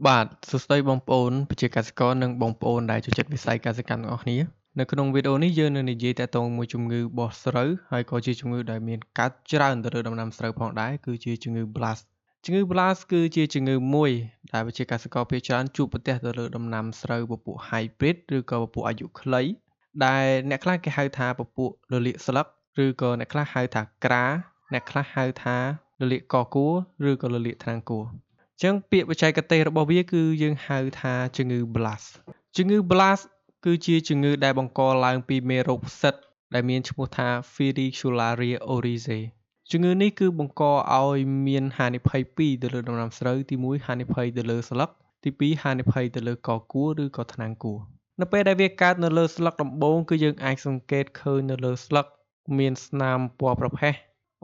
បាទសួស្តីបងប្អូនប្រជាកសិករនិងបងប្អូនដែលចូលចិត្តវិស័យកសិកម្មទាំងអស់គ្នានៅក្នុងវីដេអូនេះយើងនឹងនិយាយតាក់ទងមួយជំងឺបោះស្រូវហើយក៏ជាជំងឺដែលមានកើតច្រើនទៅលើដំណាំស្រូវផងដែរគឺជាជំងឺ Blast ជំងឺ Blast គឺជាជំងឺមួយដែលប្រជាកសិករភាគច្រើនជួបប្រទះទៅលើដំណាំស្រូវពពួក Hybrid ឬក៏ពពួកអាយុខ្លីដែលអ្នកខ្លះគេហៅថាពពួករលាកស្លឹកឬក៏អ្នកខ្លះហៅថាក្រាអ្នកខ្លះហៅថារលាកកគួរឬក៏រលាកថ្នាំងគួរចឹងពាក្យបច្ចេកទេសរបស់វាគឺយើងហៅថាជំងឺ Blast ជំងឺ Blast គឺជាជំងឺដែលបង្កឡើងពីមេរោគផ្សិតដែលមានឈ្មោះថា Follicularia oryzae ជំងឺនេះគឺបង្កឲ្យមានហានិភ័យពីរទៅលើដំណាំស្រូវទី1ហានិភ័យទៅលើស្លឹកទី2ហានិភ័យទៅលើកគួរឬក៏ថ្នាំងគួរនៅពេលដែលវាកើតនៅលើស្លឹកដំបូងគឺយើងអាចសង្កេតឃើញនៅលើស្លឹកមានស្នាមពណ៌ប្រផេះ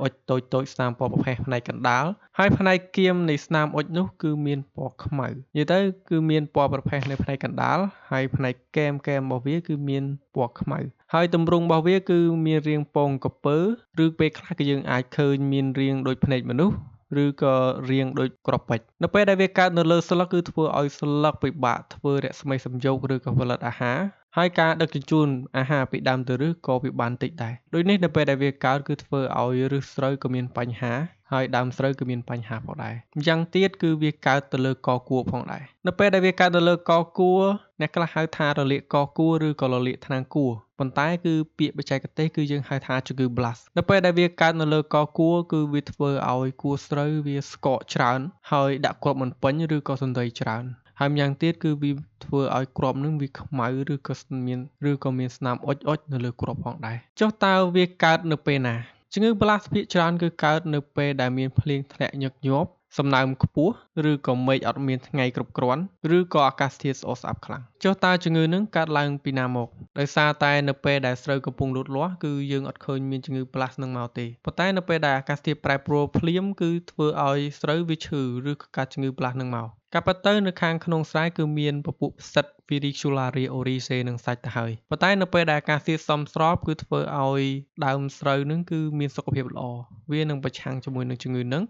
អុចតូចៗស្នាមពណ៌ប្រផេះផ្នែកកណ្ដាលហើយផ្នែកគៀមនៃស្នាមអុចនោះគឺមានពណ៌ខ្មៅនិយាយទៅគឺមានពណ៌ប្រផេះនៅផ្នែកកណ្ដាលហើយផ្នែកគែមរបស់វាគឺមានពណ៌ខ្មៅហើយទម្រង់របស់វាគឺមានរាងពងក្រពើឬពេលខ្លះគឺយើងអាចឃើញមានរាងដូចភ្នែកមនុស្សឬក៏រាងដូចគ្រាប់ពេជ្រនៅពេលដែលវាកើតនៅលើស្លឹកគឺធ្វើឲ្យស្លឹកពិបាកធ្វើរស្មីសំយោគឬក៏ផលិតអាហារហើយការដឹកជញ្ជូនអាហារពីដើមទៅឫសក៏វាបានតិចដែរដូចនេះនៅពេលដែលវាកើតគឺធ្វើឲ្យឫសស្រូវក៏មានបញ្ហាហើយដើមស្រូវក៏មានបញ្ហាផងដែរម្យ៉ាងទៀតគឺវាកើតទៅលើកគួរផងដែរនៅពេលដែលវាកើតទៅលើកគួរអ្នកខ្លះហៅថារលាកកគួរឬក៏រលាកថ្នាំងគួរប៉ុន្តែគឺពាក្យបច្ចេកទេសគឺយើងហៅថាជំងឺ Blast នៅពេលដែលវាកើតនៅលើកគួរគឺវាធ្វើឲ្យគួរស្រូវវាស្កកច្រើនហើយដាក់គ្រាប់មិនពេញឬក៏សន្តីច្រើនហើយម្យ៉ាងទៀតគឺវាធ្វើឲ្យគ្រាប់នឹងវាខ្មៅឬក៏មានស្នាមអុចនៅលើគ្រាប់ផងដែរចុះតើវាកើតនៅពេលណាជំងឺ Blast ភាគច្រើនគឺកើតនៅពេលដែលមានភ្លៀងធ្លាក់ញឹកញាប់សំណើមខ្ពស់ឬក៏មេឃអត់មានថ្ងៃគ្រប់គ្រាន់ឬក៏អាកាសធាតុស្អុះស្អាប់ខ្លាំងចុះតើជំងឺនឹងកើតឡើងពីណាមកដោយសារតែនៅពេលដែលស្រូវកំពុងលូតលាស់គឺយើងអត់ឃើញមានជំងឺ Blast នឹងមកទេប៉ុន្តែនៅពេលដែលអាកាសធាតុប្រែប្រួលភ្លាមគឺធ្វើឲ្យស្រូវវាឈឺឬក៏កើតជំងឺ Blast នឹងមកការពិតទៅនៅខាងក្នុងស្រែគឺមានពពួកផ្សិត Follicularia oryzae នឹងសាច់ទៅហើយប៉ុន្តែនៅពេលដែលអាកាសធាតុសមស្របគឺធ្វើឲ្យដើមស្រូវនឹងគឺមានសុខភាពល្អវានឹងប្រឆាំងជាមួយនឹងជំងឺនឹង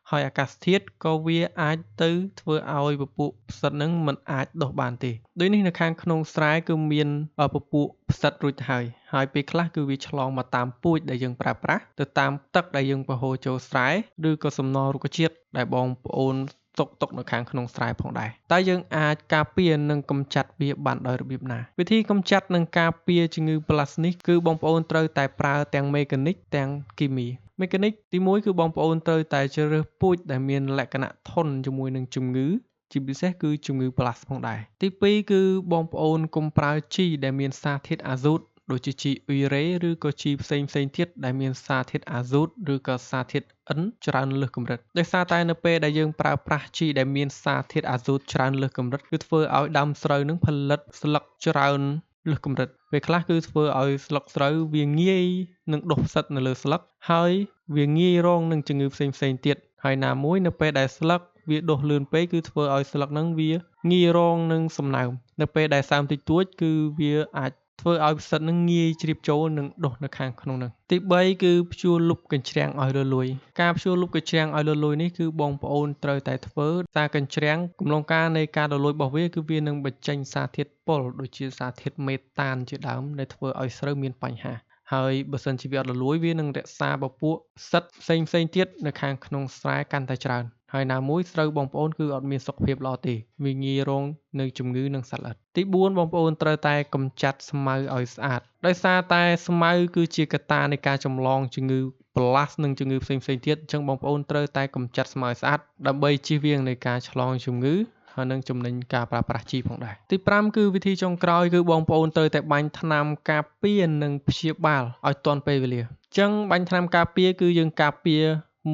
ហើយអាកាសធាតុក៏វាអាចទៅធ្វើឲ្យពពួកផ្សិតនឹងមិនអាចដុះបានទេដូចនេះនៅខាងក្នុងស្រែគឺមានពពួកផ្សិតរួចទៅហើយពេលខ្លះគឺវាឆ្លងមកតាមពូជដែលយើងប្រើប្រាស់ទៅតាមទឹកដែលយើងប្រហូរចូលស្រែឬក៏សំណល់រុក្ខជាតិដែលបងប្អូនទុកនៅខាងក្នុងស្រែផងដែរតែយើងអាចការពារនិងកម្ចាត់វាបានដោយរបៀបណាវិធីកម្ចាត់និងការពារជំងឺ Blast នេះគឺបងប្អូនត្រូវតែប្រើទាំងមេកានិកទាំងគីមីមេកានិកទី1គឺបងប្អូនត្រូវតែជ្រើសរើសពូជដែលមានលក្ខណៈធន់ជាមួយនឹងជំងឺជាពិសេសគឺជំងឺ Blast ផងដែរទី2គឺបងប្អូនកុំប្រើជីដែលមានសារធាតុអាស៊ូតដូចជាជីអ៊ុយរ៉េឬក៏ជីផ្សេងទៀតដែលមានសារធាតុអាស៊ូតឬក៏សារធាតុអិនច្រើនលើសកម្រិតដោយសារតែនៅពេលដែលយើងប្រើប្រាស់ជីដែលមានសារធាតុអាស៊ូតច្រើនលើសកម្រិតគឺធ្វើឲ្យដើមស្រូវនឹងផលិតស្លឹកច្រើនលើសកម្រិតពេលខ្លះគឺធ្វើឲ្យស្លឹកស្រូវវាងាយនឹងដុះផ្សិតនៅលើស្លឹកហើយវាងាយរងនឹងជំងឺផ្សេងទៀតហើយណាមួយនៅពេលដែលស្លឹកវាដុះលឿនពេកគឺធ្វើឲ្យស្លឹកហ្នឹងវាងាយរងនឹងសំណើមនៅពេលដែលសើមតិចតួចគឺវាអាចធ្វើឲ្យផ្សិតនឹងងាយជ្រាបចូលនិងដុះនៅខាងក្នុងហ្នឹងទី3គឺព្យួរលុបកញ្ច្រាំងឲ្យរលួយការព្យួរលុបកញ្ច្រាំងឲ្យរលួយនេះគឺបងប្អូនត្រូវតែធ្វើសារកញ្ច្រាំងកំឡុងការនៃការរលួយរបស់វាគឺវានឹងបញ្ចេញសារធាតុពុលដូចជាសារធាតុមេតានជាដើមដែលធ្វើឲ្យស្រូវមានបញ្ហាហើយបើសិនជាវាអត់រលួយវានឹងរក្សាពពួកផ្សិតផ្សេងទៀតនៅខាងក្នុងស្រែកាន់តែច្រើនហើយណាមួយស្រូវបងប្អូនគឺអត់មានសុខភាពល្អទេវាងាយរងនៅជំងឺនិងសត្វល្អិតទី4បងប្អូនត្រូវតែកម្ចាត់ស្មៅឲ្យស្អាតដោយសារតែស្មៅគឺជាកត្តានៃការចម្លងជំងឺ Blast និងជំងឺផ្សេងទៀតអញ្ចឹងបងប្អូនត្រូវតែកម្ចាត់ស្មៅឲ្យស្អាតដើម្បីជៀសវាងនៃការឆ្លងជំងឺហើយនឹងចំណេញការប្រើប្រាស់ជីផងដែរទី5គឺវិធីចុងក្រោយគឺបងប្អូនត្រូវតែបាញ់ថ្នាំការពារនិងព្យាបាលឲ្យទាន់ពេលវេលាអញ្ចឹងបាញ់ថ្នាំការពារគឺយើងការពារ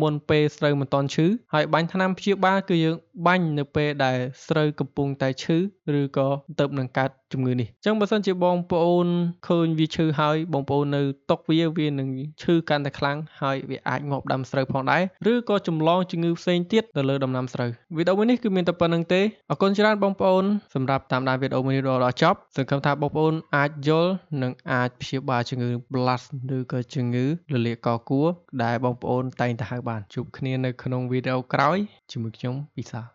មុនពេលស្រូវមិនទាន់ឈឺហើយបាញ់ថ្នាំព្យាបាលគឺយើងបាញ់នៅពេលដែលស្រូវកំពុងតែឈឺឬក៏ទើបនឹងកើតជំងឺនេះអញ្ចឹងបើសិនជាបងប្អូនឃើញវាឈឺហើយបងប្អូននៅទុកវានឹងឈឺកាន់តែខ្លាំងហើយវាអាចងាប់ដើមស្រូវផងដែរឬក៏ចម្លងជំងឺផ្សេងទៀតទៅលើដំណាំស្រូវវីដេអូមួយនេះគឺមានតែប៉ុណ្្នឹងទេអរគុណច្រើនបងប្អូនសម្រាប់តាមដានវីដេអូមួយនេះដល់ចប់សង្ឃឹមថាបងប្អូនអាចយល់និងអាចព្យាបាលជំងឺ Blast ឬក៏ជំងឺរលាកកគួរដែលបងប្អូនតែងតែហៅបានជួបគ្នានៅក្នុងវីដេអូក្រោយជាមួយខ្ញុំពិសា